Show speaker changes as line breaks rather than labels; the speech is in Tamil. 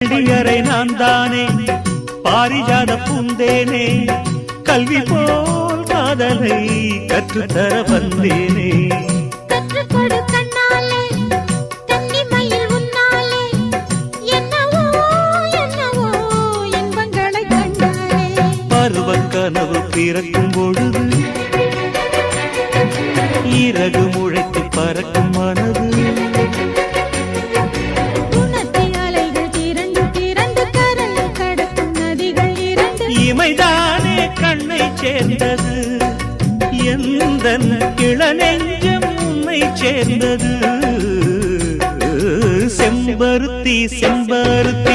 பள்ளியறை நான் தானே பாரிஜாத பூந்தேனே கல்வி போல் காதலை கற்றுத்தர வந்தேனே
கற்றுக்கொடு கண்ணாலே கன்னிமயில் உன்னாலே என்னவோ என்னவோ இன்பங்களை கண்டாலே
பருவக் கனவு பிறக்கும் பொழுது இறகு முளைத்து பறக்கும் மனது இமைதானே கண்ணை சேர்ந்தது எந்தன் இளநெஞ்சம் உன்னை சேர்ந்தது செம்பருத்தி செம்பருத்தி